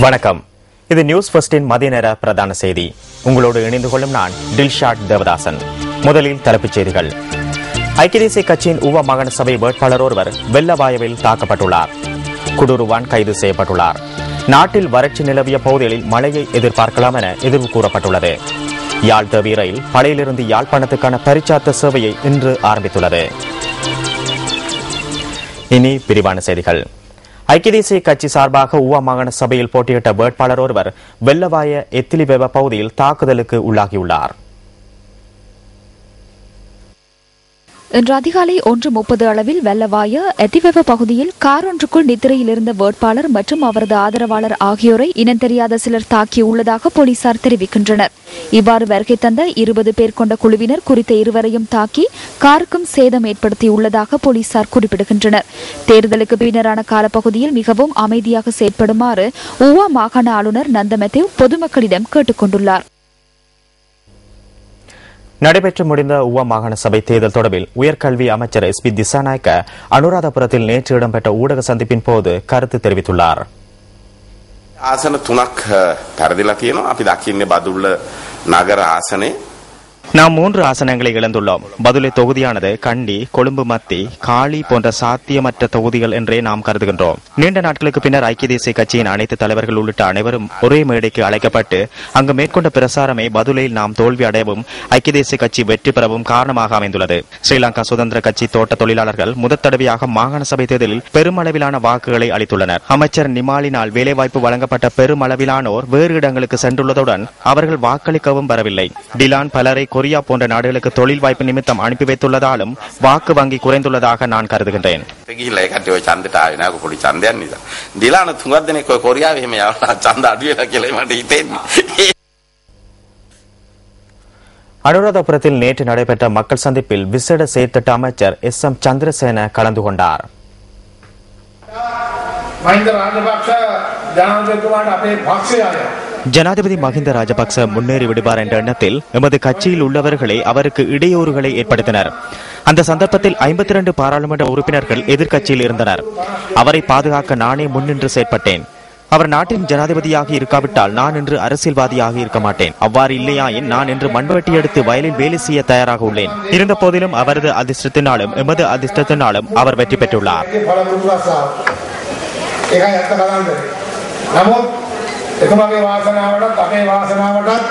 வணக்கம். இது நியூஸ் ஃபர்ஸ்டின் மதிய நேர பிரதான செய்தி. உங்களோடு இணைந்து கொள்ளும் நான் டில்ஷாட் தேவதாசன். முதலில் தலைப்புச் செய்திகள். ஐக்கிய தேசிய கட்சியின் ஊவா மாகாண சபை வேட்பாளர் ஒருவர் வெள்ளவாயவில் தாக்கப்பட்டுள்ளார். குடூருவான் கைது செய்யப்பட்டுள்ளார். நாட்டில் வறட்சி நிலவிய பகுதிகளில் மழையை எதிர்பார்க்கலாம் என எதிர்வு கூறப்பட்டுள்ளது. யாழ் தேவி ரயில் படையிலிருந்து யாழ்ப்பாணத்துக்கான பரிச்சார்த்த சேவையை இன்று ஆரம்பித்துள்ளது. இனி விரிவான செய்திகள். ஐக்கிய தேசிய கட்சி சார்பாக ஊவா மாகாண சபையில் போட்டியிட்ட வேட்பாளர் ஒருவர் வெள்ளவாய எத்திலிவெவ பகுதியில் தாக்குதலுக்கு உள்ளாகியுள்ளார். இன்று அதிகாலை 1:30 அளவில் வெள்ளவாய எத்திவெவ பகுதியில் கார் ஒன்றுக்குள் நித்திரையில் இருந்த வேட்பாளர் மற்றும் அவரது ஆதரவாளர் ஆகியோரை இனம் தெரியாத சிலர் தாக்கியுள்ளதாக போலீசார் தெரிவிக்கின்றனர். இவ்வாறு வருகை தந்த 20 பேர் கொண்ட குழுவினர் குறித்த இருவரையும் தாக்கி காருக்கும் சேதம் ஏற்படுத்தியுள்ளதாக போலீசார் குறிப்பிடுகின்றனர். தேர்தலுக்கு பின்னரான காலப்பகுதியில் மிகவும் அமைதியாக செயற்படுமாறு ஊவா மாகாண ஆளுநர் நந்தமெத்தேவ் பொதுமக்களிடம் கேட்டுக் கொண்டுள்ளார். நடைபெற்று முடிந்த ஊவா மாகாண சபை தேர்தல் தொடர்பில் உயர்கல்வி அமைச்சர் எஸ்.பி. திசாநாயக்க அனுராதபுரத்தில் நேற்று இடம்பெற்ற ஊடக சந்திப்பின் போது கருத்து தெரிவித்துள்ளார். ආසන 3ක් පෙරදිලා තියෙනවා. අපි දකින්නේ බදුල්ල නගර ආසනේ. நாம் 3 ஆசனங்களை இழந்துள்ளோம். பதுளை தொகுதியானது கண்டி, கொழும்பு மத்தி, காளி போன்ற சாத்தியமற்ற தொகுதிகள் என்றே நாம் கருதுகின்றோம். நீண்ட நாட்களுக்கு பின்னர் ஐக்கிய தேசிய கட்சியின் அனைத்து தலைவர்கள் உள்ளிட்ட அனைவரும் ஒரே மேடைக்கு அழைக்கப்பட்டு அங்கு மேற்கொண்ட பிரசாரமே பதுளையில் நாம் தோல்வி அடையவும் ஐக்கிய தேசிய கட்சி வெற்றி பெறவும் காரணமாக அமைந்துள்ளது. ஸ்ரீலங்கா சுதந்திர கட்சி தோட்ட தொழிலாளர்கள் முதற் தடவையாக மாகாண சபை தேர்தலில் பெருமளவிலான வாக்குகளை அளித்துள்ளனர். அமைச்சர் நிமாலினால் வேலைவாய்ப்பு வழங்கப்பட்ட பெருமளவிலானோர் வேறு இடங்களுக்கு சென்றுள்ளதுடன் அவர்கள் வாக்களிக்கவும் வரவில்லை. டிலான் பலரை கொரியா போன்ற நாடுகளுக்கு தொழில் வாய்ப்பு நிமித்தம் அனுப்பி வைத்துள்ளதாலும் வாக்கு வங்கி குறைந்துள்ளதாக நான் கருதுகின்றேன். அனுராதபுரத்தில் நேற்று நடைபெற்ற மக்கள் சந்திப்பில் விசேட செயற்திட்ட அமைச்சர் எஸ்.எம். சந்திரசேன கலந்து கொண்டார். ஜனாதிபதி மஹிந்த ராஜபக்ச முன்னேறி விடுவார் என்ற எண்ணத்தில் எமது கட்சியில் உள்ளவர்களை அவருக்கு இடையூறுகளை ஏற்படுத்தினர். அந்த சந்தர்ப்பத்தில் 52 பாராளுமன்ற உறுப்பினர்கள் எதிர்க்கட்சியில் இருந்தனர். அவரை பாதுகாக்க நானே முன்னின்று செயற்பட்டேன். அவர் நாட்டின் ஜனாதிபதியாக இருக்காவிட்டால் நான் இன்று அரசியல்வாதியாக இருக்க மாட்டேன். அவ்வாறு இல்லையாயின் நான் இன்று மண்வெட்டி எடுத்து வயலில் வேலை செய்ய தயாராக உள்ளேன். இருந்த போதிலும் அவரது அதிர்ஷ்டத்தினாலும் எமது அதிர்ஷ்டத்தினாலும் அவர் வெற்றி பெற்றுள்ளார். එතුමාගේ වාසනාවටත් අපේ වාසනාවටත්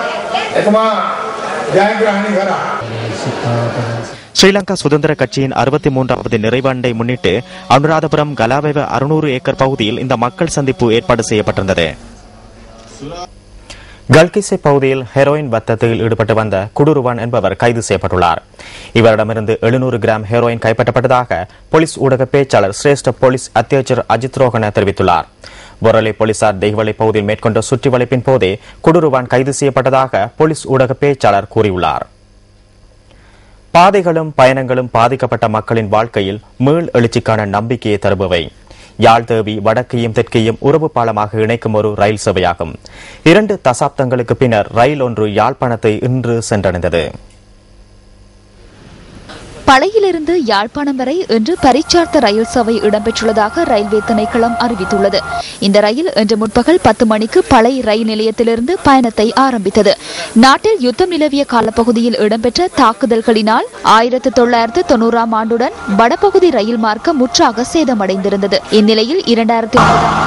එතුමා ජයග්‍රහණය කරා. ஸ்ரீலங்கா சுதந்திர கட்சியின் 63வது நிறைவாண்டை முன்னிட்டு அனுராதபுரம் கலாவேவ 600 ஏக்கர் பகுதியில் இந்த மக்கள் சந்திப்பு ஏற்பாடு செய்யப்பட்டிருந்தது. கல்கிசை பகுதியில் ஹெரோயின் வர்த்தகத்தில் ஈடுபட்டு வந்த குடூருவான் என்பவர் கைது செய்யப்பட்டுள்ளார். இவரிடமிருந்து 700 கிராம் ஹெரோயின் கைப்பற்றப்பட்டதாக போலீஸ் ஊடக பேச்சாளர் சிரேஷ்ட போலீஸ் அத்தியட்சர் அஜித் ரோஹன தெரிவித்துள்ளார். பொரளை போலீசார் தெய்வலை பகுதியில் மேற்கொண்ட சுற்றி வளைப்பின் போதே குடூருவான் கைது செய்யப்பட்டதாக போலீஸ் ஊடக பேச்சாளர் கூறியுள்ளார். பாதைகளும் பயணங்களும் பாதிக்கப்பட்ட மக்களின் வாழ்க்கையில் மீள் எழுச்சிக்கான நம்பிக்கையை தருபவை. யாழ் தேவி வடக்கையும் தெற்கையும் உறவு பாலமாக இணைக்கும் ஒரு ரயில் சேவையாகும். 2 தசாப்தங்களுக்கு பின்னர் ரயில் ஒன்று யாழ்ப்பாணத்தை இன்று சென்றடைந்தது. பளையிலிருந்து யாழ்ப்பாணம் வரை இன்று பரிச்சார்த்த ரயில் சேவை இடம்பெற்றுள்ளதாக ரயில்வே திணைக்களம் அறிவித்துள்ளது. இந்த ரயில் இன்று முற்பகல் 10 மணிக்கு பளை ரயில் நிலையத்திலிருந்து பயணத்தை ஆரம்பித்தது. நாட்டில் யுத்தம் நிலவிய காலப்பகுதியில் இடம்பெற்ற தாக்குதல்களினால் 1990ஆம் ஆண்டுடன் வடபகுதி ரயில் மார்க்கம் முற்றாக சேதமடைந்திருந்தது. இந்நிலையில் 2009ஆம்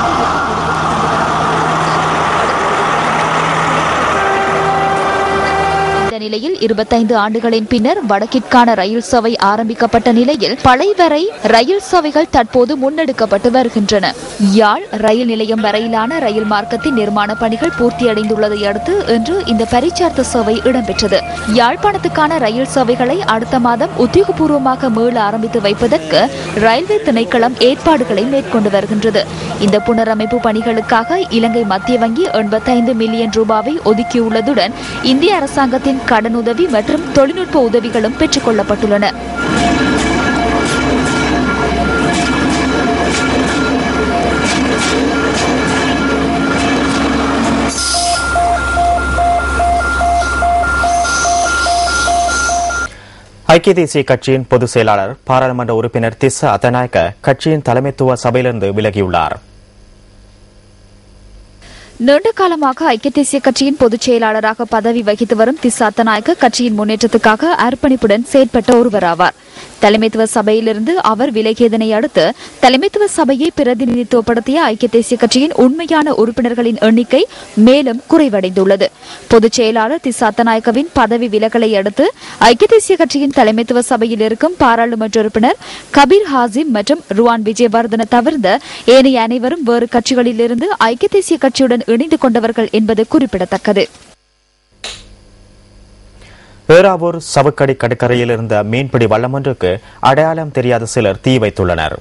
ஆண்டு நிலையில் 25 ஆண்டுகளின் பின்னர் வடக்கிற்கான ரயில் சேவை ஆரம்பிக்கப்பட்ட நிலையில் பளை வரை ரயில் சேவைகள் தற்போது முன்னெடுக்கப்பட்டு வருகின்றன. யாழ் ரயில் நிலையம் வரையிலான ரயில் மார்க்கத்தின் நிர்மாண பணிகள் பூர்த்தியடைந்துள்ளதை அடுத்து இன்று இந்த பரிச்சார்த்த சேவை இடம்பெற்றது. யாழ்ப்பாணத்துக்கான ரயில் சேவைகளை அடுத்த மாதம் உத்தியோகபூர்வமாக மீள ஆரம்பித்து வைப்பதற்கு ரயில்வே திணைக்களம் ஏற்பாடுகளை மேற்கொண்டு வருகின்றது. இந்த புனரமைப்பு பணிகளுக்காக இலங்கை மத்திய வங்கி 85 மில்லியன் ரூபாவை ஒதுக்கியுள்ளதுடன் இந்திய அரசாங்கத்தின் கடனுதவி மற்றும் தொழில்நுட்ப உதவிகளும் பெற்றுக் கொள்ளப்பட்டுள்ளன. ஐக்கிய தேசிய கட்சியின் பொதுச் செயலாளர் பாராளுமன்ற உறுப்பினர் திஸ்ஸ அத்தநாயக்க கட்சியின் தலைமைத்துவ சபையிலிருந்து விலகியுள்ளார். நீண்ட காலமாக ஐக்கிய தேசிய கட்சியின் பொதுச் செயலாளராக பதவி வகித்து வரும் திசாத்தநாயக்க கட்சியின் முன்னேற்றத்துக்காக அர்ப்பணிப்புடன் செயற்பட்ட ஒருவராவார். தலைமைத்துவ சபையிலிருந்து அவர் விலகியதனை அடுத்து தலைமைத்துவ சபையை பிரதிநிதித்துவப்படுத்திய ஐக்கிய தேசிய கட்சியின் உண்மையான உறுப்பினர்களின் எண்ணிக்கை மேலும் குறைவடைந்துள்ளது. பொதுச் செயலாளர் திசாத்தநாயக்கவின் பதவி விலகலை அடுத்து ஐக்கிய தேசிய கட்சியின் தலைமைத்துவ சபையில் இருக்கும் பாராளுமன்ற உறுப்பினர் கபீர் ஹாசிம் மற்றும் ருவான் விஜயவர்தன தவிர்ந்த ஏனைய அனைவரும் வேறு கட்சிகளிலிருந்து ஐக்கிய தேசிய கட்சியுடன் இணைந்து கொண்டவர்கள் என்பது குறிப்பிடத்தக்கது. ஏறாவூர் சவுக்கடி கடற்கரையில் இருந்த மீன்பிடி வள்ளம் ஒன்றுக்கு அடையாளம் தெரியாத சிலர் தீ வைத்துள்ளனர்.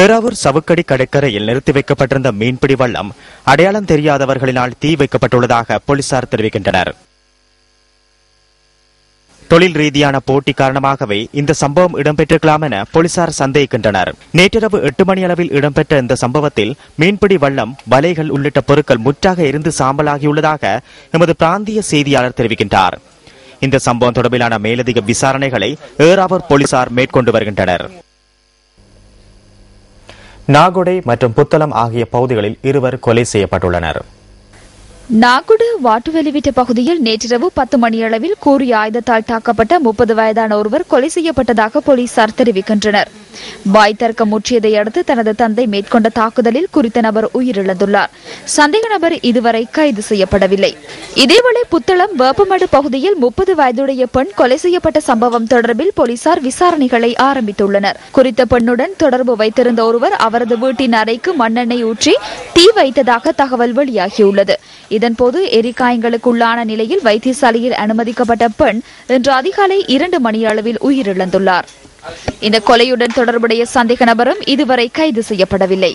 ஏறாவூர் சவுக்கடி கடற்கரையில் நிறுத்தி வைக்கப்பட்டிருந்த மீன்பிடி வள்ளம் அடையாளம் தெரியாதவர்களினால் தீ வைக்கப்பட்டுள்ளதாக போலீசார் தெரிவிக்கின்றனர். தொழில் ரீதியான போட்டி காரணமாகவே இந்த சம்பவம் இடம்பெற்றிருக்கலாம் என போலீசார் சந்தேகிக்கின்றனர். நேற்றிரவு 8 மணி அளவில் இடம்பெற்ற இந்த சம்பவத்தில் மீன்பிடி வள்ளம், வலைகள் உள்ளிட்ட பொருட்கள் முற்றாக எரிந்து சாம்பலாகியுள்ளதாக எமது பிராந்திய செய்தியாளர் தெரிவிக்கின்றார். இந்த சம்பவம் தொடர்பிலான மேலதிக விசாரணைகளை ஏறாவூர் போலீசார் மேற்கொண்டு வருகின்றனர். நாகொடை மற்றும் புத்தளம் ஆகிய பகுதிகளில் 2 கொலை செய்யப்பட்டுள்ளனர். நாகுடு வாட்டுவெளிவிட்ட பகுதியில் நேற்றிரவு 10 மணியளவில் கூறிய ஆயுதத்தால் தாக்கப்பட்ட 30 வயதான ஒருவர் கொலை செய்யப்பட்டதாக போலீசார் தெரிவிக்கின்றனர். வாய் தர்க்கம் முற்றியதை அடுத்து தனது தந்தை மேற்கொண்ட தாக்குதலில் குறித்த நபர் உயிரிழந்துள்ளார். சந்தேக நபர் இதுவரை கைது செய்யப்படவில்லை. இதேவேளை புத்தளம் வேப்பமடு பகுதியில் 30 வயதுடைய பெண் கொலை செய்யப்பட்ட சம்பவம் தொடர்பில் போலீசார் விசாரணைகளை ஆரம்பித்துள்ளனர். குறித்த பெண்ணுடன் தொடர்பு வைத்திருந்த ஒருவர் அவரது வீட்டின் அறைக்கு மண்ணெண்ணெய் ஊற்றி தீ வைத்ததாக தகவல் வெளியாகியுள்ளது. இதன்போது எரிகாயங்களுக்குள்ளான நிலையில் வைத்தியசாலையில் அனுமதிக்கப்பட்ட பெண் இன்று அதிகாலை 2 மணியளவில் உயிரிழந்துள்ளார். இந்த கொலையுடன் தொடர்புடைய சந்தேக நபரும் இதுவரை கைது செய்யப்படவில்லை.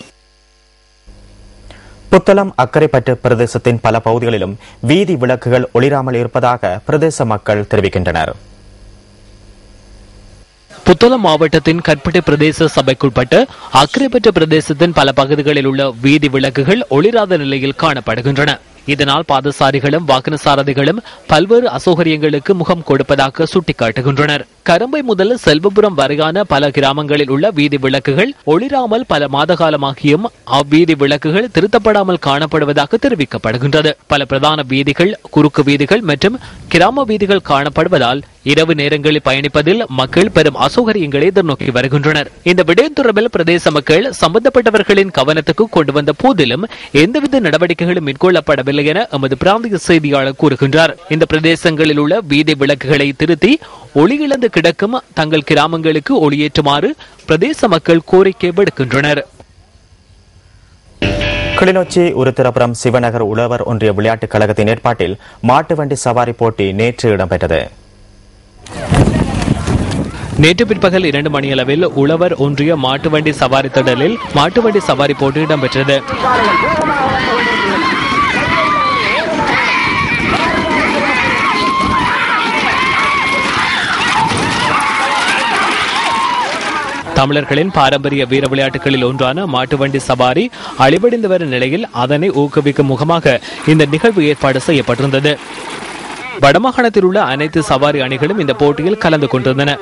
புத்தளம் அக்கரைப்பட்டு பிரதேசத்தின் பல பகுதிகளிலும் வீதி விளக்குகள் ஒளிராமல் இருப்பதாக பிரதேச மக்கள் தெரிவிக்கின்றனர். புத்தளம் மாவட்டத்தின் கற்பட்டி பிரதேச சபைக்குட்பட்ட அக்கரைப்பட்டு பிரதேசத்தின் பல பகுதிகளில் உள்ள வீதி விளக்குகள் ஒளிராத நிலையில் காணப்படுகின்றன. இதனால் பாதசாரிகளும் வாகன சாரதிகளும் பல்வேறு அசௌகரியங்களுக்கு முகம் கொடுப்பதாக சுட்டிக்காட்டுகின்றனர். கரம்பை முதல் செல்வபுரம் வரையான பல கிராமங்களில் உள்ள வீதி விளக்குகள் ஒளிராமல் பல மாத காலமாகியும் அவ்வீதி விளக்குகள் திருத்தப்படாமல் காணப்படுவதாக தெரிவிக்கப்படுகின்றது. பல பிரதான வீதிகள், குறுக்கு வீதிகள் மற்றும் கிராம வீதிகள் காணப்படுவதால் இரவு நேரங்களில் பயணிப்பதில் மக்கள் பெரும் அசௌகரியங்களை எதிர்நோக்கி வருகின்றனர். இந்த விடயம் தொடர்பில் பிரதேச மக்கள் சம்பந்தப்பட்டவர்களின் கவனத்துக்கு கொண்டு வந்த போதிலும் எந்தவித நடவடிக்கைகளும் மேற்கொள்ளப்படவில்லை என எமது பிராந்திய செய்தியாளர் கூறுகின்றார். இந்த பிரதேசங்களில் உள்ள வீதி விளக்குகளை திருத்தி ஒளியிழந்து கிடக்கும் தங்கள் கிராமங்களுக்கு ஒளியேற்றுமாறு பிரதேச மக்கள் கோரிக்கை விடுக்கின்றனர். கிளிநொச்சி உருத்திரபுரம் சிவநகர் உழவர் ஒன்றிய விளையாட்டுக் கழகத்தின் ஏற்பாட்டில் மாட்டு வண்டி சவாரி போட்டி நேற்று இடம்பெற்றது. நேற்று பிற்பகல் 2 மணியளவில் உழவர் ஒன்றிய மாட்டு வண்டி சவாரி திடலில் மாட்டு வண்டி சவாரி போட்டி இடம்பெற்றது. தமிழர்களின் பாரம்பரிய வீர விளையாட்டுகளில் ஒன்றான மாட்டு வண்டி சவாரி அழிவடைந்து வரும் நிலையில் அதனை ஊக்குவிக்கும் முகமாக இந்த நிகழ்வு ஏற்பாடு செய்யப்பட்டிருந்தது. வடமாகாணத்தில் உள்ள அனைத்து சவாரி அணிகளும் இந்த போட்டியில் கலந்து கொண்டிருந்தன.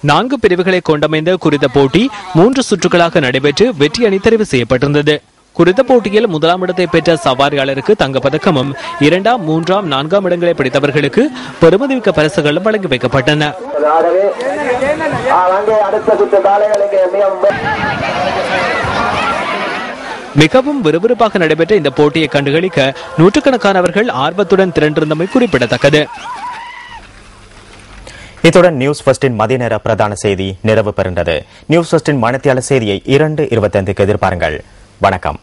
4 பிரிவுகளை கொண்டமைந்த குறித்த போட்டி 3 சுற்றுகளாக நடைபெற்று வெற்றி அணி தெரிவு செய்யப்பட்டிருந்தது. குறித்த போட்டியில் 1ஆம் இடத்தை பெற்ற சவாரியாளருக்கு தங்கப்பதக்கமும் 2ஆம், 3ஆம், 4ஆம் இடங்களை பிடித்தவர்களுக்கு பெருமதிமிக்க பரிசுகளும் வழங்கி வைக்கப்பட்டன. மிகவும் விறுவிறுப்பாக நடைபெற்ற இந்த போட்டியை கண்டுகளிக்க நூற்றுக்கணக்கானவர்கள் ஆர்வத்துடன் திரண்டிருந்தமை குறிப்பிடத்தக்கது. இத்துடன் நியூஸ் ஃபர்ஸ்டின் மதிய நேர பிரதான செய்தி நிறைவு பெறுகிறது. நியூஸ் ஃபர்ஸ்டின் மணித்தியால செய்தியை 2:25க்கு எதிர்பாருங்கள். வணக்கம்.